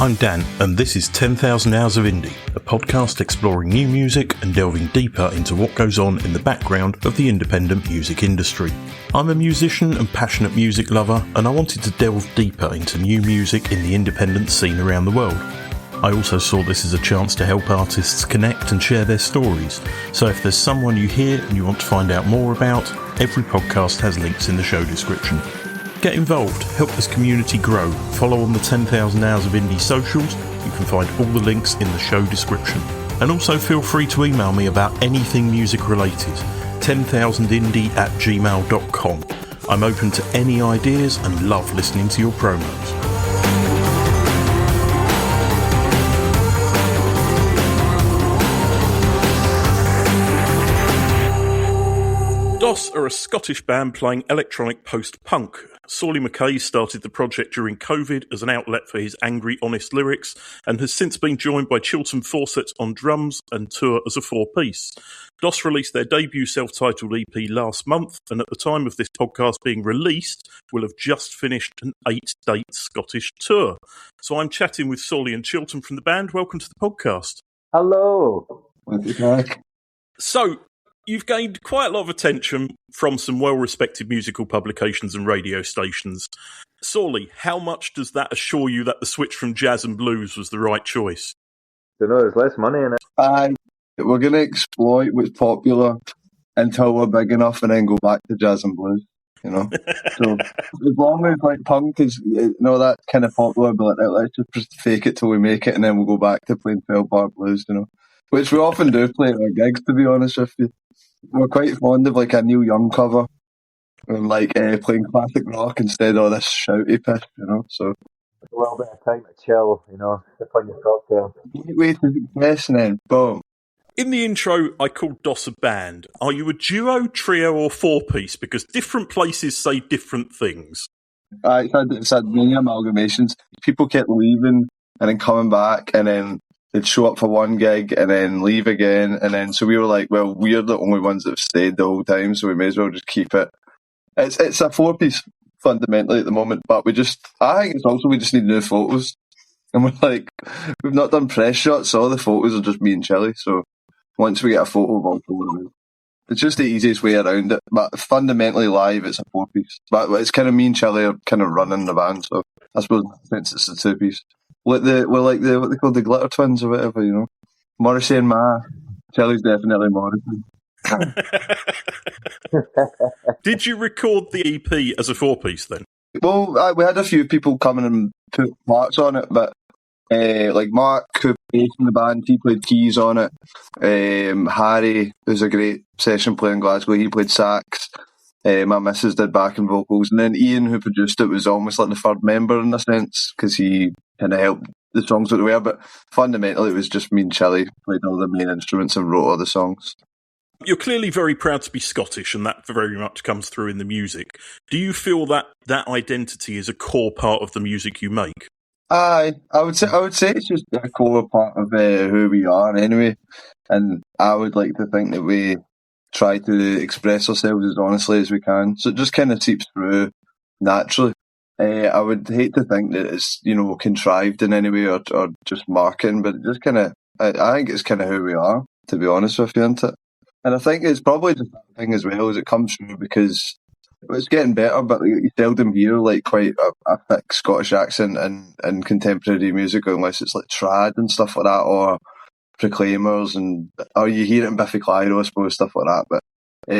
I'm Dan, and this is 10,000 Hours of Indie, a podcast exploring new music and delving deeper into what goes on in the background of the independent music industry. I'm a musician and passionate music lover, and I wanted to delve deeper into new music in the independent scene around the world. I also saw this as a chance to help artists connect and share their stories, so if there's someone you hear and you want to find out more about, every podcast has links in the show description. Get involved, help this community grow, follow on the 10,000 Hours of Indie socials, you can find all the links in the show description. And also feel free to email me about anything music related, 10,000indie@gmail.com. I'm open to any ideas and love listening to your promos. DOSS are a Scottish band playing electronic post-punk. Sorley Mackay started the project during COVID as an outlet for his angry, honest lyrics and has since been joined by Chilton Fawcett on drums and tour as a four-piece. DOSS released their debut self-titled EP last month, and at the time of this podcast being released, will have just finished an 8-date Scottish tour. So I'm chatting with Sorley and Chilton from the band. Welcome to the podcast. Hello. So, you've gained quite a lot of attention from some well-respected musical publications and radio stations. Sorley, how much does that assure you that the switch from jazz and blues was the right choice? Don't know, there's less money in it. We're going to exploit what's popular until we're big enough and then go back to jazz and blues, you know? So as long as like punk is, that kind of popular, but like, let's just fake it till we make it and then we'll go back to playing 12-bar blues, which we often do play at our gigs, to be honest with you. We're quite fond of like a Neil Young cover and like playing classic rock instead of this shouty piss, so. It's a little bit of time to chill, sip on your cocktail. Wait to success and then boom. In the intro, I called DOSS a band. Are you a duo, trio or four-piece? Because different places say different things. It's had many amalgamations. People kept leaving and then coming back and then they'd show up for one gig and then leave again. And then, so we were like, well, we're the only ones that have stayed the whole time, so we may as well just keep it. It's a four-piece fundamentally at the moment, but I think it's also we just need new photos. And we're like, we've not done press shots, so all the photos are just me and Chillie. So once we get a photo of all four of it, it's just the easiest way around it. But fundamentally live, it's a four-piece. But it's kind of me and Chillie are kind of running the band, so I suppose since it's a two-piece. We're like what they call the Glitter Twins or whatever, Morrissey and Ma. Chillie's definitely Morrissey. Did you record the EP as a four-piece then? Well, we had a few people come in and put parts on it, but like Mark, who plays in the band, he played keys on it. Harry, who's a great session player in Glasgow, he played sax. My missus did backing vocals, and then Ian, who produced it, was almost like the third member in a sense, because he kind of helped the songs that they were, but fundamentally it was just me and Chillie played all the main instruments and wrote all the songs. You're clearly very proud to be Scottish, and that very much comes through in the music. Do you feel that identity is a core part of the music you make? I would say it's just a core part of who we are anyway, and I would like to think that we try to express ourselves as honestly as we can, so it just kind of seeps through naturally. I would hate to think that it's contrived in any way or just marketing, but it just kind of I think it's kind of who we are, to be honest with you, isn't it? And I think it's probably just that thing as well as it comes through because it's getting better, but you seldom hear like quite a thick Scottish accent in contemporary music unless it's like trad and stuff like that, or Proclaimers, or you hear it in Biffy Clyro, I suppose, stuff like that. But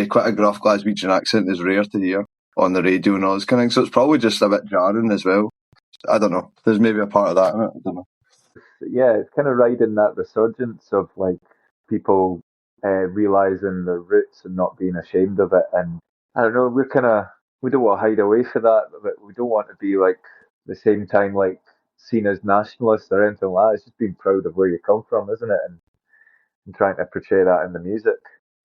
quite a gruff Glaswegian accent is rare to hear on the radio and all this kind of thing, so it's probably just a bit jarring as well. I don't know. There's maybe a part of that in it. I don't know. Yeah, it's kind of riding that resurgence of like people realising their roots and not being ashamed of it. And I don't know, we don't want to hide away for that, but we don't want to be like the same time like seen as nationalists or anything like that. It's just being proud of where you come from, isn't it? And trying to portray that in the music.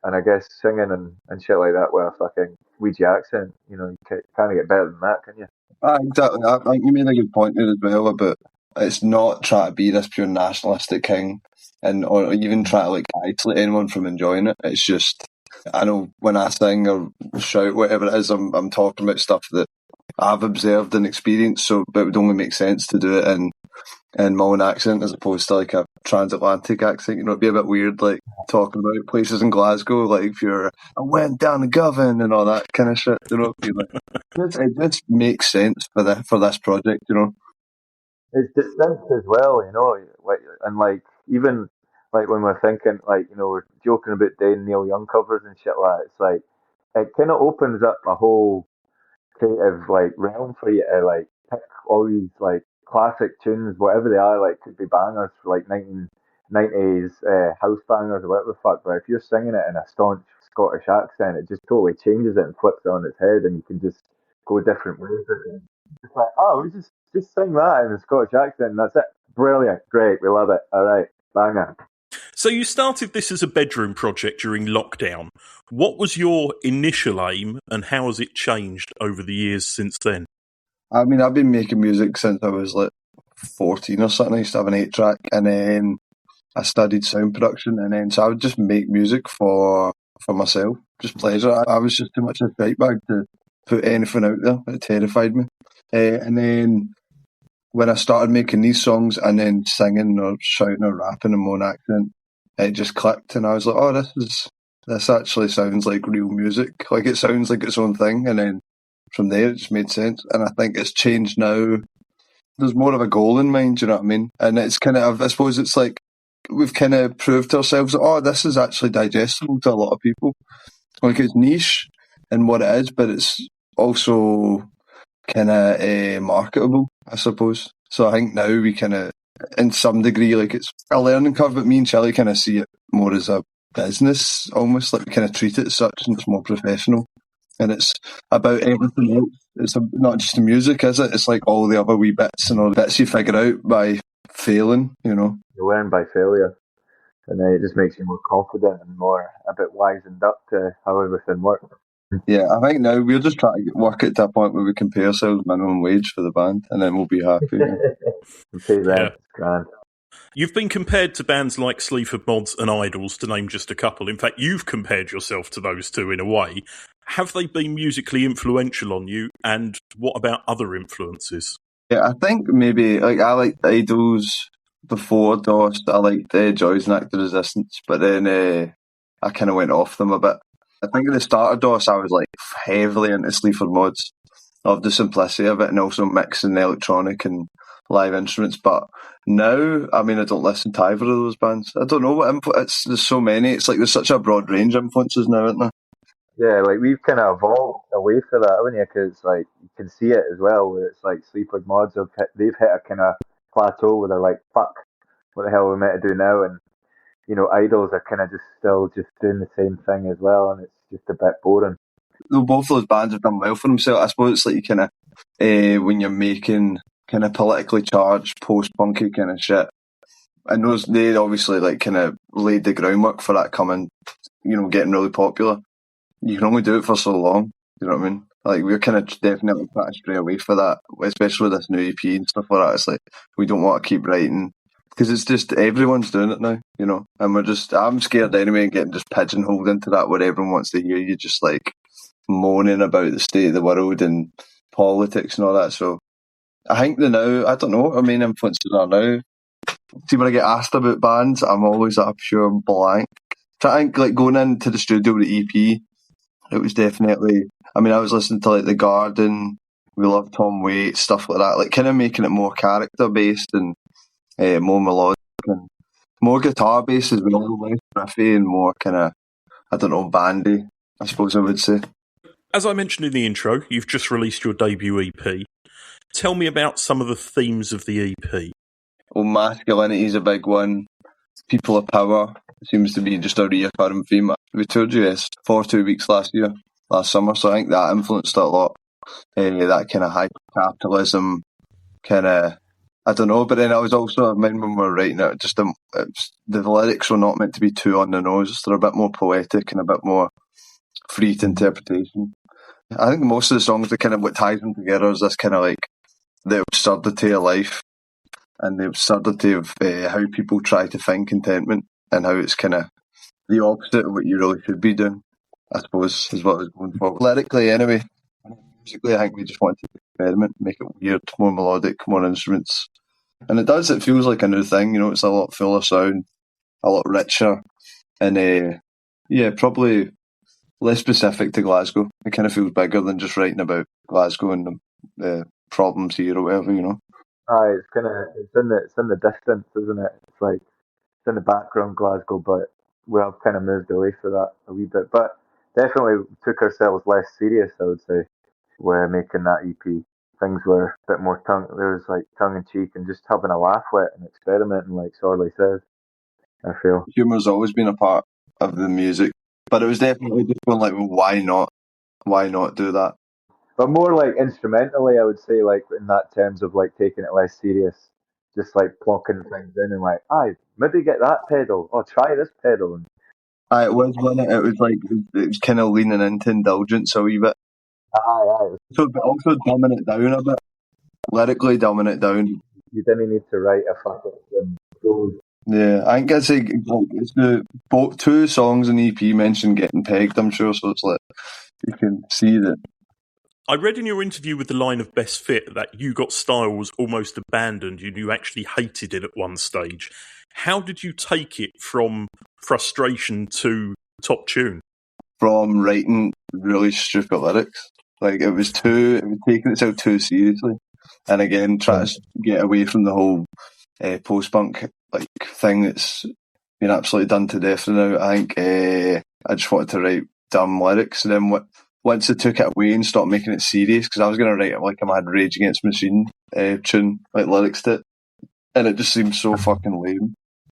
And I guess singing and shit like that with a fucking Ouija accent, you can't get better than that, can you? Exactly. I think you made a good point there as well about it's not trying to be this pure nationalistic king or even try to like isolate anyone from enjoying it. It's just, I know when I sing or shout, whatever it is, I'm talking about stuff that I've observed and experienced, so it would only make sense to do it in in my own accent as opposed to like a transatlantic accent. You know, it'd be a bit weird, like talking about places in Glasgow, like if you're, I went down to Govan and all that kind of shit. You know, it just makes sense for this project. You know. It's distinct as well, you know, like, and like even like when we're thinking like, you know, we're joking about doing Neil Young covers and shit like that. It's like it kind of opens up a whole creative like realm for you to like pick all these like classic tunes, whatever they are, like could be bangers for like 1990s house bangers or whatever the fuck. But if you're singing it in a staunch Scottish accent, it just totally changes it and flips it on its head, and you can just go different ways. It's like, oh, we just sing that in a Scottish accent, and that's it. Brilliant, great, we love it. All right, banger. So you started this as a bedroom project during lockdown. What was your initial aim, and how has it changed over the years since then? I mean, I've been making music since I was like 14 or something. I used to have an 8-track, and then I studied sound production, and then so I would just make music for myself, just pleasure. I was just too much of a shite bag to put anything out there. It terrified me. And then when I started making these songs and then singing or shouting or rapping in my own accent, it just clicked, and I was like, oh, this actually sounds like real music. Like it sounds like its own thing. And then from there, it just made sense. And I think it's changed now. There's more of a goal in mind, you know what I mean? And it's kind of, I suppose it's like, we've kind of proved to ourselves that, oh, this is actually digestible to a lot of people. Like it's niche in what it is, but it's also kind of marketable, I suppose. So I think now we kind of, in some degree, like it's a learning curve, but me and Chillie kind of see it more as a business, almost like we kind of treat it as such, and it's more professional. And it's about everything else. It's not just the music, is it? It's like all the other wee bits and all the bits you figure out by failing, you know. You learn by failure, and then it just makes you more confident and more a bit wizened up to how everything works. Yeah, I think now we're just trying to work it to a point where we can pay ourselves minimum wage for the band, and then we'll be happy. And pay rent, it's grand. You've been compared to bands like Sleaford Mods and Idols, to name just a couple. In fact, you've compared yourself to those two in a way. Have they been musically influential on you, and what about other influences? Yeah, I think maybe, like, I liked Idols before DOSS. I liked Joys and Act of Resistance, but then I kind of went off them a bit. I think at the start of DOSS, I was like heavily into Sleaford Mods, of the simplicity of it, and also mixing the electronic and live instruments. But now, I mean, I don't listen to either of those bands. I don't know what there's so many. It's like there's such a broad range of influences now, isn't there? Yeah, like we've kind of evolved away from that, haven't you? Because like you can see it as well, where it's like Sleaford Mods they've hit a kind of plateau where they're like, fuck, what the hell are we meant to do now? And you know, Idols are kind of just still just doing the same thing as well, and it's just a bit boring. Though both those bands have done well for themselves. I suppose it's like you kind of when you're making kind of politically charged post-punky kind of shit, and they obviously like kind of laid the groundwork for that coming, you know, getting really popular. You can only do it for so long, you know what I mean? Like, we're kind of definitely trying to stray away for that, especially with this new EP and stuff like that. It's like, we don't want to keep writing, because it's just, everyone's doing it now, you know? And I'm scared anyway of getting just pigeonholed into that, where everyone wants to hear you just, like, moaning about the state of the world and politics and all that. So, I think now, I don't know what our main influences are now. See, when I get asked about bands, I'm always at a pure blank. So I think, like, going into the studio with the EP, it was definitely, I mean, I was listening to like The Garden, We Love Tom Waits, stuff like that, like kind of making it more character based and more melodic and more guitar based as well, less riffy and more kind of, I don't know, bandy, I suppose I would say. As I mentioned in the intro, you've just released your debut EP. Tell me about some of the themes of the EP. Well, masculinity is a big one. People of power seems to be just a reoccurring theme. We toured US for 2 weeks last summer, so I think that influenced it a lot. That kind of hyper-capitalism, kind of, I don't know, but then I was also, I mean, when we were writing it, just the lyrics were not meant to be too on the nose. They're a bit more poetic and a bit more free to interpretation. I think most of the songs, that kind of what ties them together is this kind of like the absurdity of life and the absurdity of how people try to find contentment, and how it's kind of the opposite of what you really should be doing, I suppose, is what I was going for. Lyrically, anyway. Musically, I think we just wanted to experiment, make it weird, more melodic, more instruments, And it feels like a new thing, it's a lot fuller sound, a lot richer, and probably less specific to Glasgow. It kind of feels bigger than just writing about Glasgow and the problems here or whatever. Aye, it's in the distance, isn't it? It's like it's in the background, Glasgow, but we have kind of moved away from that a wee bit. But definitely took ourselves less serious, I would say, when making that EP. Things were a bit more there was like tongue in cheek and just having a laugh with it and experimenting, like Sorley says, I feel. Humour's always been a part of the music, but it was definitely just going like, well, why not? Why not do that? But more like instrumentally, I would say, like in that terms of like taking it less serious, just like plonking things in and like, aye, maybe get that pedal, or try this pedal. And It was when it was like it was kind of leaning into indulgence a wee bit. aye. So also dumbing it down a bit, lyrically dumbing it down. You didn't need to write a fucking gold. Yeah, I think it's the both 2 songs in EP mentioned getting pegged, I'm sure, so it's like you can see that. I read in your interview with the line of Best Fit that You Got Style was almost abandoned and you actually hated it at one stage. How did you take it from frustration to top tune? From writing really stupid lyrics. Like, it was taking itself too seriously. And again, trying to get away from the whole post-punk like thing that's been absolutely done to death now. I think I just wanted to write dumb lyrics. And then once they took it away and stopped making it serious, because I was going to write it like a mad Rage Against the Machine tune, like lyrics to it. And it just seemed so fucking lame.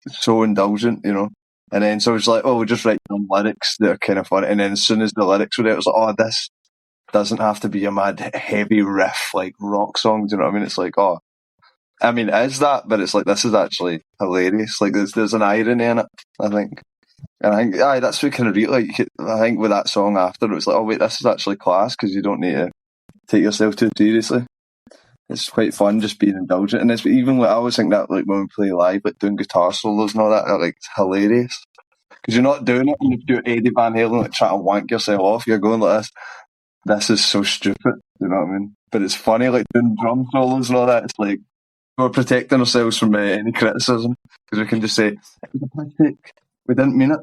So indulgent, And then so it was like, oh, we'll just write some lyrics that are kind of funny. And then as soon as the lyrics were there, it was like, oh, this doesn't have to be a mad heavy riff like rock song. Do you know what I mean? It's like, oh, I mean, it is that, but it's like, this is actually hilarious. Like, there's an irony in it, I think. And I think, that's what kind of like. I think with that song after, it was like, oh wait, this is actually class because you don't need to take yourself too seriously. It's quite fun just being indulgent, and it's even like I always think that like when we play live, like doing guitar solos and all that, like it's hilarious because you're not doing it. And if you're Eddie Van Halen, like trying to wank yourself off, you're going like this. This is so stupid, you know what I mean? But it's funny, like doing drum solos and all that. It's like we're protecting ourselves from any criticism because we can just say it was a mistake. We didn't mean it.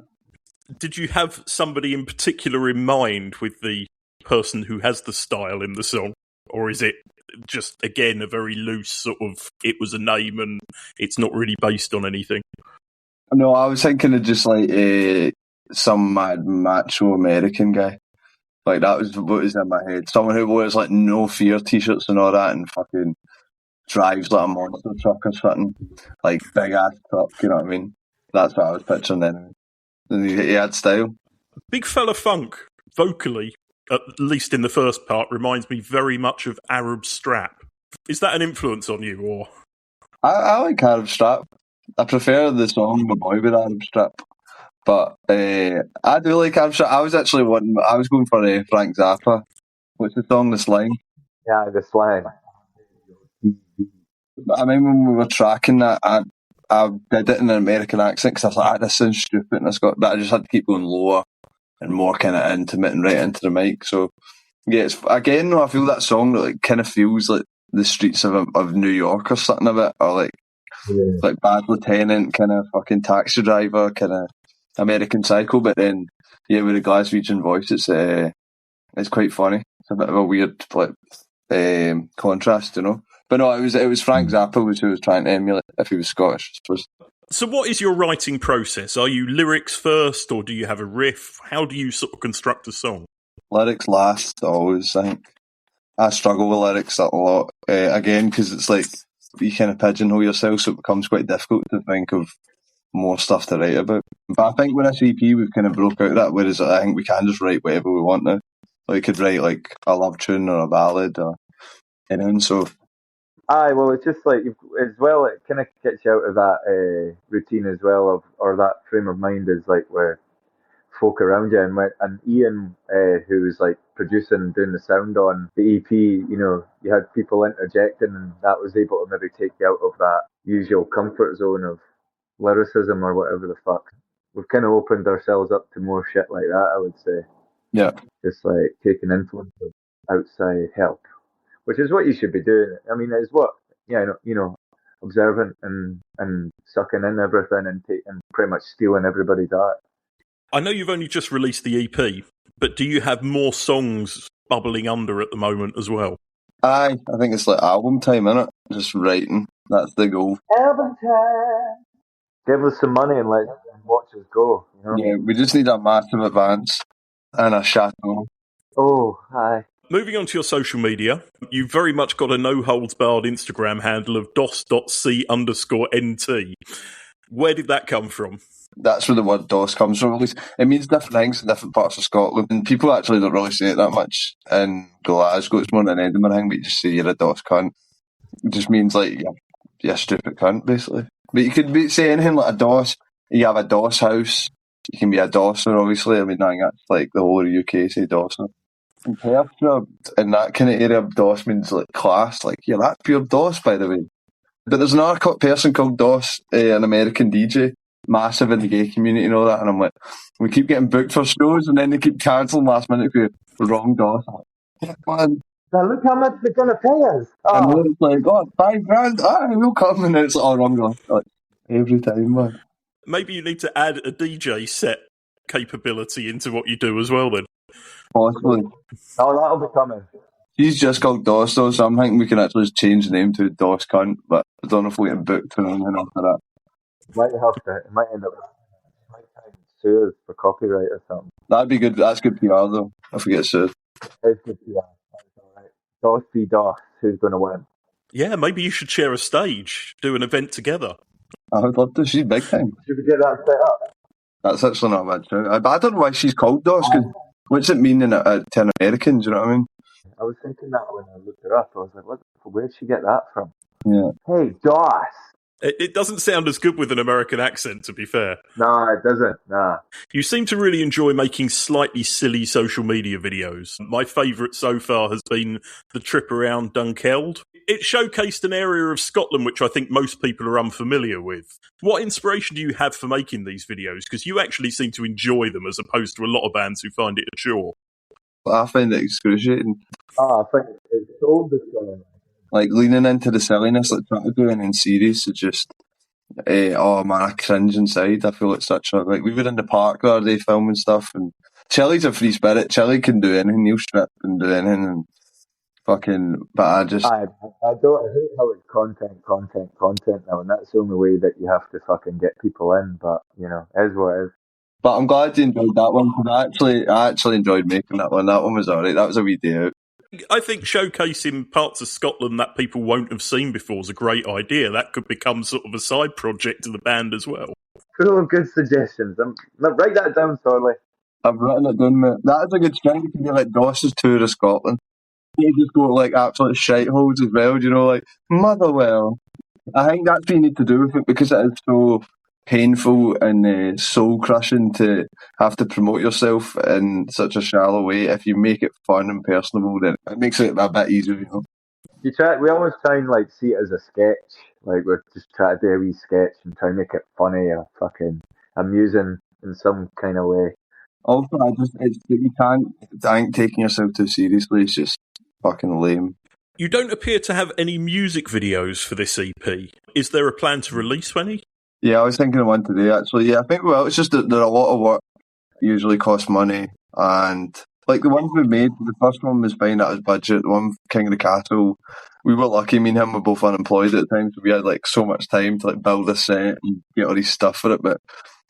Did you have somebody in particular in mind with the person who has the style in the song, or is it just again a very loose sort of it was a name and it's not really based on anything? No, I was thinking of just like some mad macho American guy. Like that was what was in my head. Someone who wears like No Fear t-shirts and all that and fucking drives like a monster truck or something. Like big ass truck, you know what I mean? That's what I was picturing then. And he had style. Big Fella Funk, vocally, at least in the first part, reminds me very much of Arab Strap. Is that an influence on you, or? I like Arab Strap. I prefer the song "My Boy" with Arab Strap, but I do like Arab Strap. I was going for Frank Zappa. What's the song? The Slang. Yeah, the Slang. I mean, when we were tracking that, I did it in an American accent because I was like, this sounds stupid, and but I just had to keep going lower and more kind of intimate and right into the mic. So yeah, again, though, I feel that song that like kind of feels like the streets of New York or something a bit, or like Bad Lieutenant, kind of fucking Taxi Driver, kind of American Psycho. But then with a Glaswegian voice, it's quite funny. It's a bit of a weird contrast, But no, it was Frank Zappa who was trying to emulate if he was Scottish, I suppose. So what is your writing process? Are you lyrics first, or do you have a riff? How do you sort of construct a song? Lyrics last, always, I think. I struggle with lyrics a lot, again, because it's like you kind of pigeonhole yourself, so it becomes quite difficult to think of more stuff to write about. But I think with this EP, we've kind of broke out that, whereas I think we can just write whatever we want now. Like, we could write like a love tune or a ballad or anything, so... Aye, well, it's just like, as well, it kind of gets you out of that routine as well, or that frame of mind is like where folk around you, and Ian, who was like producing and doing the sound on the EP, you had people interjecting, and that was able to maybe take you out of that usual comfort zone of lyricism or whatever the fuck. We've kind of opened ourselves up to more shit like that, I would say. Yeah. Just like taking influence of outside help. Which is what you should be doing. I mean, it's what, observant and sucking in everything and pretty much stealing everybody's art. I know you've only just released the EP, but do you have more songs bubbling under at the moment as well? Aye, I think it's like album time, innit? Just writing. That's the goal. Album time. Give us some money and watch us go. You know? Yeah, we just need a massive advance and a chateau. Oh, hi. Moving on to your social media, you've very much got a no-holds-barred Instagram handle of DOSS.C_NT. Where did that come from? That's where the word DOSS comes from, at least. It means different things in different parts of Scotland, and people actually don't really say it that much in Glasgow. It's more an Edinburgh thing, but you just say you're a DOSS cunt. It just means, like, you're a stupid cunt, basically. But you could say anything like a DOSS. You have a DOSS house. You can be a DOSSer, obviously. I mean, I think that's like the whole of the UK say DOSSer. In Perthshire, in that kind of area, DOSS means like class. Like, yeah, that's pure DOSS, by the way. But there's another person called DOSS, an American DJ, massive in the gay community and all that. And I'm like, we keep getting booked for shows and then they keep cancelling last minute for wrong DOSS. I'm like, yeah, man. Now look how much they're going to pay us. And then it's like, oh, $5,000, we'll come. And then it's like, oh, wrong DOSS. Like, every time, man. Maybe you need to add a DJ set capability into what you do as well then. Possibly. Oh, that'll be coming. He's just called DOSS though, so I'm thinking we can actually just change the name to DOSS cunt, but I don't know if we get booked for anything after that. Might have to. It might end up. Might sue us for copyright or something. That'd be good. That's good PR though. If we get sued. It's good PR. That's all right. DOSS v DOSS. Who's going to win? Yeah, maybe you should share a stage, do an event together. I would love to. She's big time. Should we get that set up? That's actually not bad too. But I don't know why she's called DOSS. Cause what's it mean to an American? Do you know what I mean? I was thinking that when I looked her up. I was like, where'd she get that from? Yeah. Hey, DOSS. It doesn't sound as good with an American accent, to be fair. No, it doesn't. Nah. You seem to really enjoy making slightly silly social media videos. My favourite so far has been the trip around Dunkeld. It showcased an area of Scotland which I think most people are unfamiliar with. What inspiration do you have for making these videos? Because you actually seem to enjoy them as opposed to a lot of bands who find it a chore. I find it excruciating. Oh, I think it's so disgusting. Like leaning into the silliness, like trying to do anything serious, is just, oh man, I cringe inside. I feel it's such a, like, we were in the park the other day filming stuff, and Chilie's a free spirit. Chillie can do anything, he'll strip and do anything, and fucking, but I just... I hate how it's content now, and that's the only way that you have to fucking get people in, but, you know, is what it is. But I'm glad you enjoyed that one, because I actually enjoyed making that one. That one was alright. That was a wee day out. I think showcasing parts of Scotland that people won't have seen before is a great idea. That could become sort of a side project to the band as well. Full of good suggestions. Write that down, Sorley. I've written it down, mate. That is a good string. You can be like DOSS's tour of Scotland. You just go like absolute shiteholes as well, you know, like Motherwell. I think that's what you need to do with it, because it is so painful and soul crushing to have to promote yourself in such a shallow way. If you make it fun and personable, then it makes it a bit easier, you know. We always try and like see it as a sketch, like we're just trying to do a wee sketch and try and make it funny or fucking amusing in some kind of way. Also, you can't, I think taking yourself too seriously is just fucking lame. You don't appear to have any music videos for this EP. Is there a plan to release any? Yeah, I was thinking of one today, actually. Yeah, I think, well, it's just that there are a lot of work, usually costs money, and like the ones we made, the first one was fine at his budget, the one King of the Castle, we were lucky, me and him were both unemployed at the time, so we had like so much time to like build a set and get all these stuff for it, but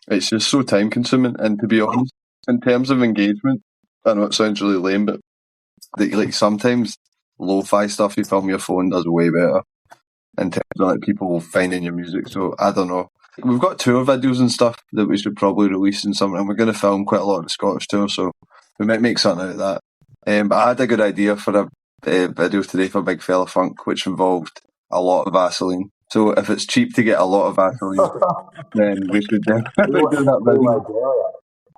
it's just so time consuming, and to be honest, in terms of engagement, I know it sounds really lame, but like sometimes lo-fi stuff you film your phone does way better in terms of like people finding your music, so I don't know. We've got tour videos and stuff that we should probably release in something, and we're going to film quite a lot of the Scottish tour, so we might make something out of that. But I had a good idea for a video today for Big Fella Funk, which involved a lot of Vaseline. So if it's cheap to get a lot of Vaseline, then we should definitely do that video.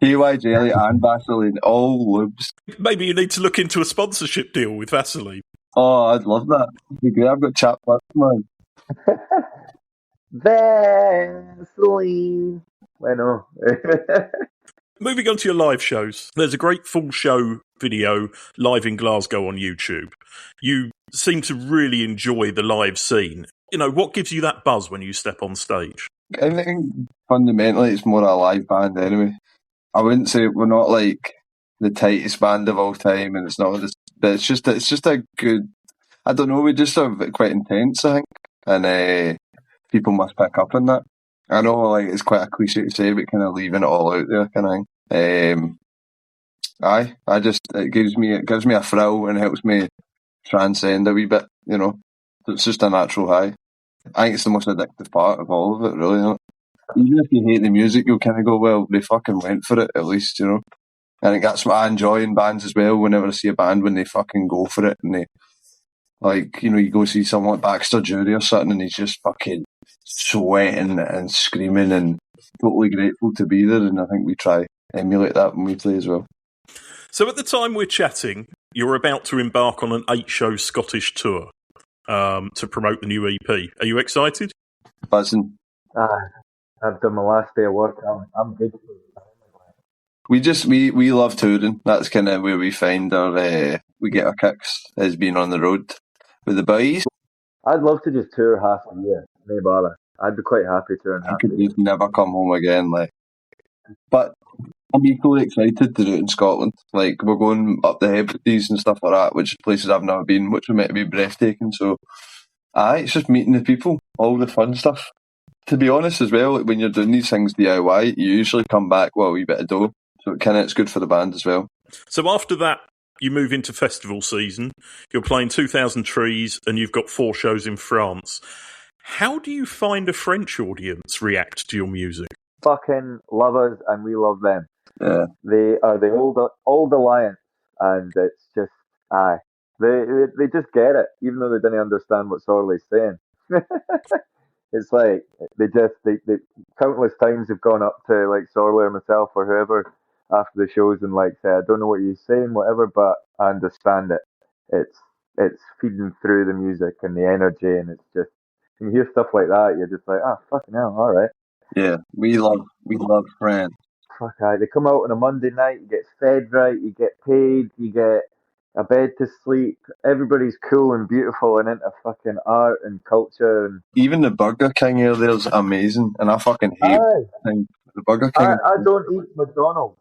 KY jelly and Vaseline, all lubes. Maybe you need to look into a sponsorship deal with Vaseline. Oh, I'd love that. I've got chat lips, man. Vaseline. I know. Moving on to your live shows, there's a great full show video live in Glasgow on YouTube. You seem to really enjoy the live scene. what gives you that buzz when you step on stage? I think fundamentally it's more a live band anyway. I wouldn't say we're not like the tightest band of all time, and it's not just, but it's just a good. I don't know. We just are quite intense, I think, and people must pick up on that. I know, like it's quite a cliche to say, but kind of leaving it all out there, kind of thing. It gives me a thrill and helps me transcend a wee bit. It's just a natural high. I think it's the most addictive part of all of it, really. Even if you hate the music, you'll kind of go, well, they fucking went for it, at least, I think that's what I enjoy in bands as well. Whenever I see a band, when they fucking go for it, and they, like, you go see someone like Baxter Jury or something, and he's just fucking sweating and screaming and totally grateful to be there, and I think we try emulate that when we play as well. So at the time we're chatting, you're about to embark on an 8-show Scottish tour to promote the new EP. Are you excited? Buzzing. I've done my last day of work. I'm good. We love touring. That's kind of where we find we get our kicks, is being on the road with the boys. I'd love to just tour half a year, no bother. I'd be quite happy touring half a year. I could just never come home again, But I'm equally excited to do it in Scotland. Like, we're going up the Hebrides and stuff like that, which are places I've never been, which are meant to be breathtaking. So, it's just meeting the people, all the fun stuff. To be honest as well, when you're doing these things DIY, you usually come back with a wee bit of dough. So it's good for the band as well. So after that, you move into festival season. You're playing 2,000 Trees and you've got 4 shows in France. How do you find a French audience react to your music? Fucking love us and we love them. Yeah. They are the old alliance, and it's just, they just get it, even though they didn't understand what Sorley's saying. It's like, they countless times have gone up to like Sorley or myself or whoever after the shows and like say, I don't know what you're saying, whatever, but I understand it. It's feeding through the music and the energy, and it's just, when you hear stuff like that, you're just like, fucking hell, all right. Yeah, we love France. Fuck, they come out on a Monday night, you get fed right, you get paid, you get a bed to sleep. Everybody's cool and beautiful and into fucking art and culture. And even the Burger King here there's amazing, and I fucking hate the Burger King. I don't eat McDonald's,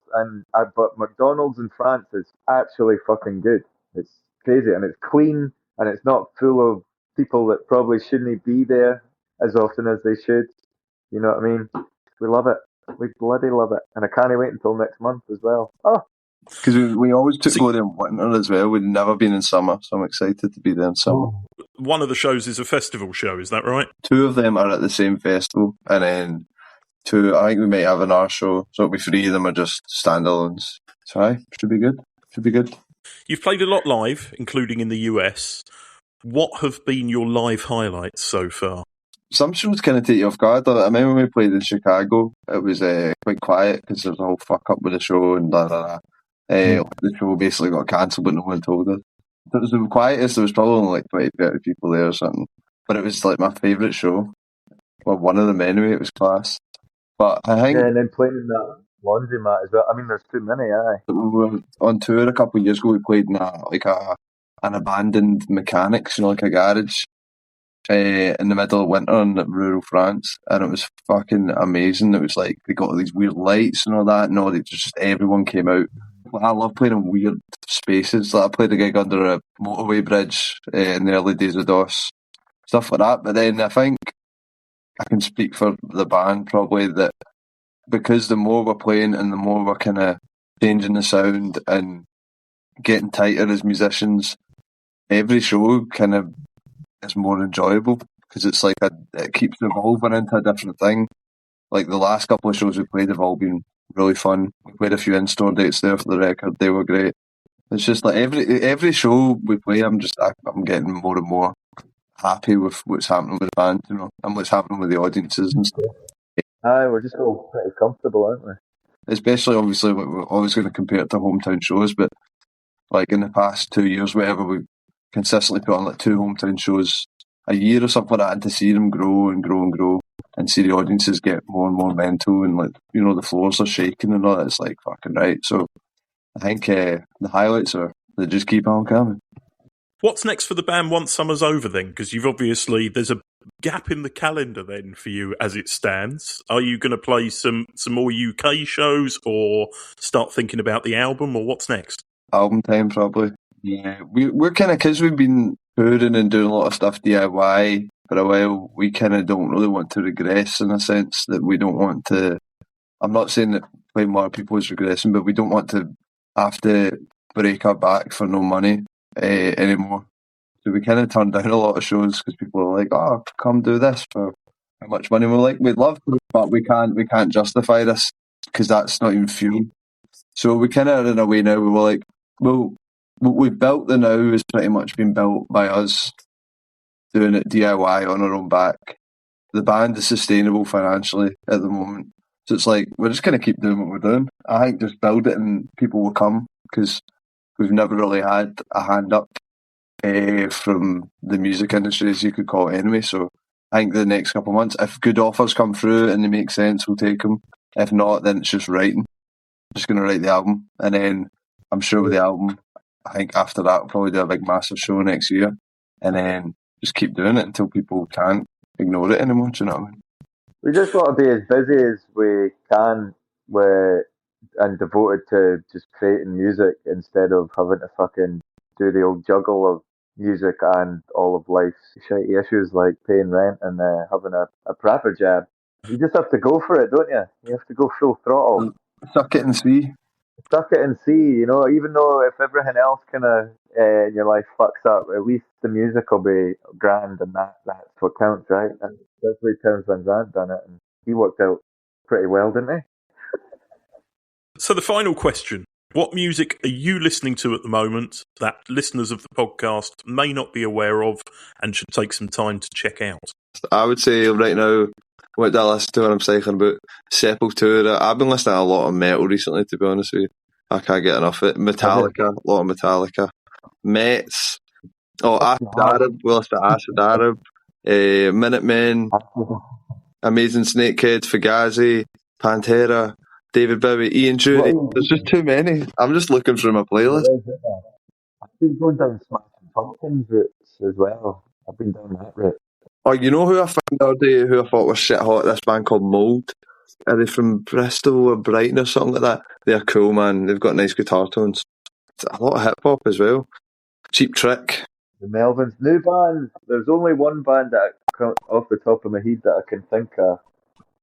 but McDonald's in France is actually fucking good. It's crazy, and it's clean, and it's not full of people that probably shouldn't be there as often as they should. You know what I mean? We love it. We bloody love it. And I can't wait until next month as well. Oh! Because we always go there in winter as well. We've never been in summer, so I'm excited to be there in summer. One of the shows is a festival show, is that right? 2 of them are at the same festival, and then 2, I think we might have an hour show, so it'll be 3 of them are just standalones. So should be good. You've played a lot live, including in the US. What have been your live highlights so far? Some shows kind of take you off guard. I remember when we played in Chicago, it was quite quiet because there was a whole fuck up with the show and blah, blah, blah. The show basically got cancelled, but no one told us. It was the quietest. There was probably only like 20, 30 people there or something. But it was like my favourite show. Well, one of them anyway. It was class. But I think... Yeah, and then playing in that laundromat as well. I mean, there's too many, We were on tour a couple of years ago. We played in an abandoned mechanics, like a garage. In the middle of winter in rural France, and it was fucking amazing. It was like they got all these weird lights and all that, and just everyone came out. I love playing in weird spaces. Like I played a gig under a motorway bridge in the early days of DOSS, stuff like that. But then I think I can speak for the band probably that because the more we're playing and the more we're kind of changing the sound and getting tighter as musicians, every show kind of is more enjoyable because it's like it keeps evolving into a different thing. Like the last couple of shows we played have all been really fun. We played a few in-store dates there for the record. They were great. It's just like every show we play, I'm getting more and more happy with what's happening with the band, and what's happening with the audiences and stuff. We're just all pretty comfortable, aren't we? Especially, obviously, we're always going to compare it to hometown shows, but like in the past 2 years, whatever, we've consistently put on like 2 hometown shows a year or something like that, and to see them grow and grow and grow, and see the audiences get more and more mental, and like the floors are shaking and all that. It's like fucking right. So I think the highlights are they just keep on coming. What's next for the band once summer's over then? Because you've obviously there's a gap in the calendar then for you as it stands? Are you going to play some more UK shows or start thinking about the album, or what's next? Album time, probably. Yeah, we're kind of, because we've been touring and doing a lot of stuff DIY for a while, we kind of don't really want to regress, in a sense that we don't want to. I'm not saying that playing more people is regressing, but we don't want to have to break our back for no money anymore. So we kind of turned down a lot of shows because people are like, "Oh, come do this for how much money?" We're like, "We'd love to, but we can't justify this because that's not even fuel." So we kind of, in a way now, we were like, "Well, what we've built the now has pretty much been built by us doing it DIY on our own back. The band is sustainable financially at the moment, so it's like we're just going to keep doing what we're doing. I think just build it and people will come, because we've never really had a hand up from the music industry, as you could call it anyway. So I think the next couple of months, if good offers come through and they make sense, we'll take them. If not, then it's just writing. Just going to write the album, and then I'm sure with the album, I think after that we'll probably do a big massive show next year, and then just keep doing it until people can't ignore it anymore. Do you know what I mean? We just want to be as busy as we can and devoted to just creating music instead of having to fucking do the old juggle of music and all of life's shitty issues like paying rent and having a proper job. You just have to go for it, don't you? You have to go full throttle. Suck it and see. Suck it and see, you know, even though if everything else kind of in your life fucks up, at least the music will be grand, and that's what counts, right? And that's the way Terence Van Zandt done it, and he worked out pretty well, didn't he? So the final question: what music are you listening to at the moment that listeners of the podcast may not be aware of and should take some time to check out? I would say right now, what did I listen to when I'm cycling about? Sepultura. I've been listening to a lot of metal recently, to be honest with you. I can't get enough of it. Metallica, a lot of Metallica. Mets. Oh, Acid Arab. We listened to Acid Arab. Minutemen. Amazing Snakehead. Fugazi. Pantera. David Bowie. Ian Dury. There's just too many. I'm just looking through my playlist. I've been going down Smashing Pumpkins routes as well. I've been down that route. Oh, you know who I found the other day who I thought was shit hot? This band called Mould. Are they from Bristol or Brighton or something like that? They're cool, man. They've got nice guitar tones. It's a lot of hip hop as well. Cheap Trick. The Melvins. New band. There's only one band that off the top of my head that I can think of,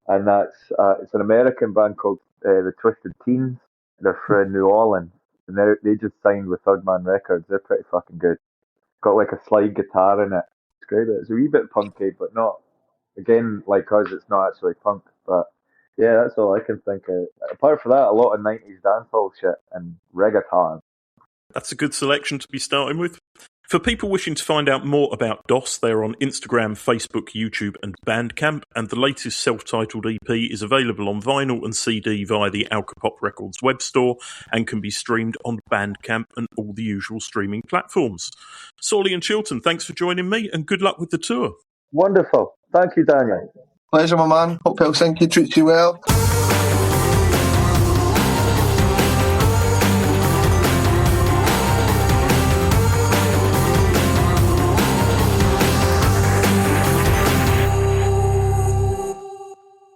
and that's it's an American band called the Twisted Teens. They're from New Orleans, and they just signed with Third Man Records. They're pretty fucking good. Got like a slide guitar in it. It's great. It's a wee bit punky, but not, again, like us, it's not actually punk. But yeah, that's all I can think of. Apart from that, a lot of 90s dancehall shit and reggaeton. That's a good selection to be starting with. For people wishing to find out more about DOSS, they're on Instagram, Facebook, YouTube and Bandcamp, and the latest self-titled EP is available on vinyl and CD via the Alcopop Records web store and can be streamed on Bandcamp and all the usual streaming platforms. Sorley and Chilton, thanks for joining me and good luck with the tour. Wonderful. Thank you, Daniel. Pleasure, my man. Hope Helsinki treats you well.